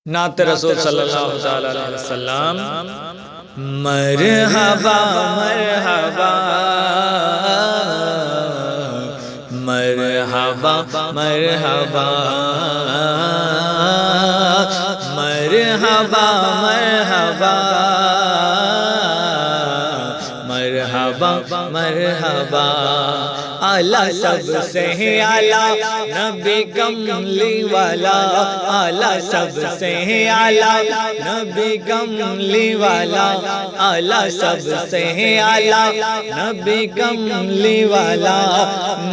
नात रसूल सल्लल्लाहु ताला अलैहि वसल्लम। मरहबा मरहबा मरहबा मरहबा मरहबा मरहबा मरहबा मरहबा आला सबसे आला नबी कमली वाला, आला सबसे आला नबी कमली वाला, आला सबसे आला नबी कमली वाला,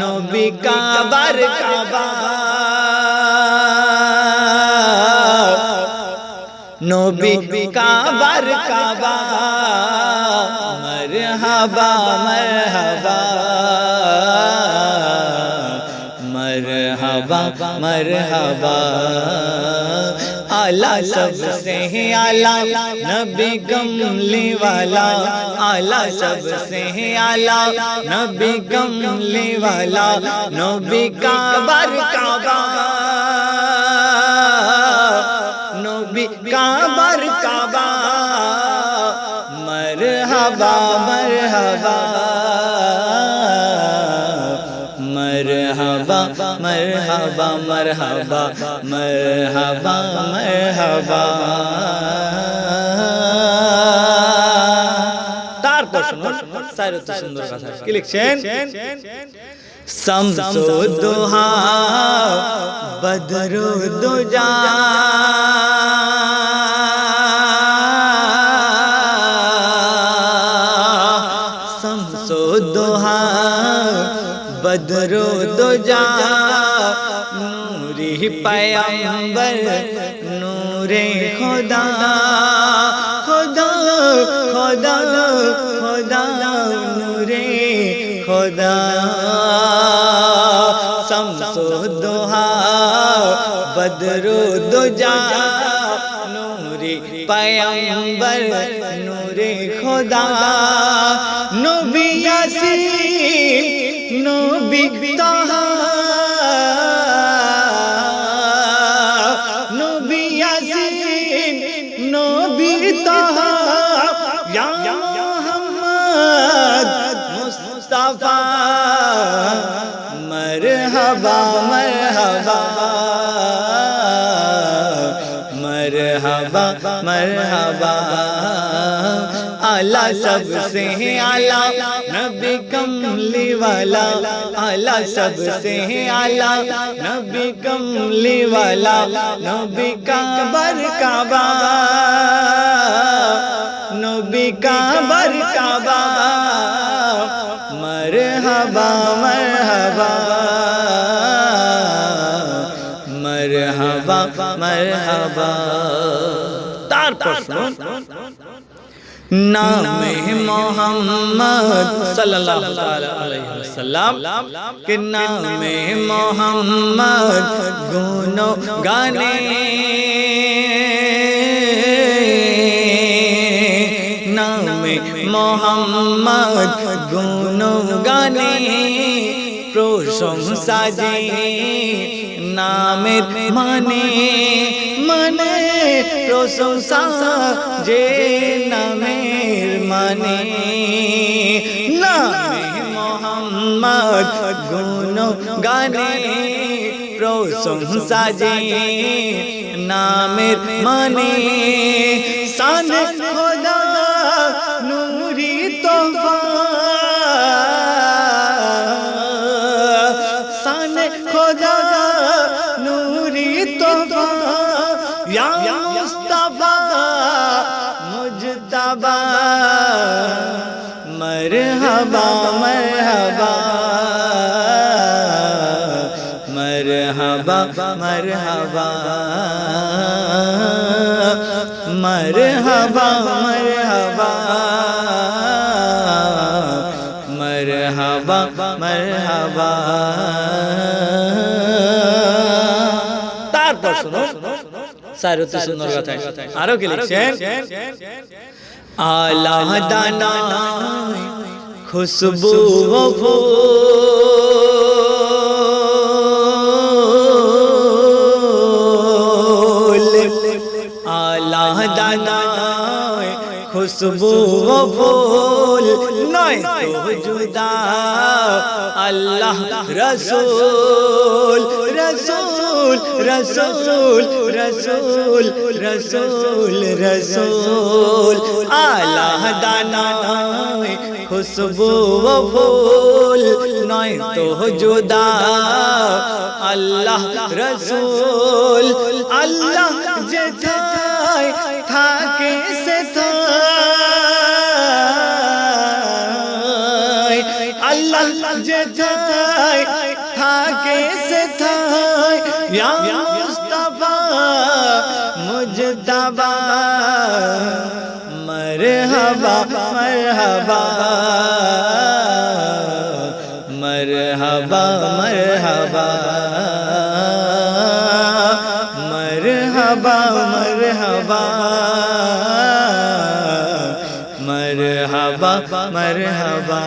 नबी का बरकाबा नबी का बरकाबा मरहबा मरहबा मरहबा मरहबा आला सबसे आला नबी कमली वाला, आला सबसे आला नबी कमली वाला, नबी का बरकाबा नबी का बरकाबा मरहबा मरहबा मरहबा मरहबा मरहबा मरहबा मरहबा। তারপর শুনুন স্যার তো সুন্দর কথা কি লিখছেন, শামসু দুহা বদরু দুজা শামসু দুহা बदरो दुजा नूरी पैगंबर नूरे खुदा खुदा खुदा खुदा नूरे खुदा शम्सो दुहा बदरो दुजा नूरी पैगंबर नूरे खुदा, नबी यासीन नबी ताहा नबी यासीन नबी ताहा या मोहम्मद मुस्तफा मरहबा मरहबा मरहबा मरहबा आला सबसे आला नबी कमली वाला, आला सबसे आला नबी कमली वाला, नबी का बरकाबा नबी का बरकाबा मरहबा मरहबा मरहबा मरहबा। तारपर শুনুন नाम मोहम्मद सल्लल्लाहु अलैहि वसल्लम के नाम मोहम्मद गुनो गाने नाम मोहम्मद गुनो गाने प्रशंसा जे नामेर माने माने प्रशंसा जे नामेर माने, नामे मोहम्मद गुण गाने प्रशंसा जे नामेर माने, शान खुदा नूरी तोहफा शान खुदा नूरी तोहफा या मुस्तफा मुजतबा मरहबा मरहबा मरहबा मरहबा मरहबा मरहबा मरहबा मरहबा। তারপর শুনো স্যার অতি সুন্দর কথা আরো কি লিখছেন, আলা দানা খুশবু ও ফুল आला दानाए खुशबू वो फूल नय तो जुदा अल्लाह रसूल रसूल रसूल रसूल रसूल रसूल आला दानाए खुशबू वो फूल नय तो जुदा अल्लाह रसूल अल्लाह जेठाय थाके से थाय अल्लाह जेठाय थाके से थाय या मुस्तफा मुजतबा मरहबा मरहबा मरहबा मरहबा मरहबा मरहबा मरहबा मरहबा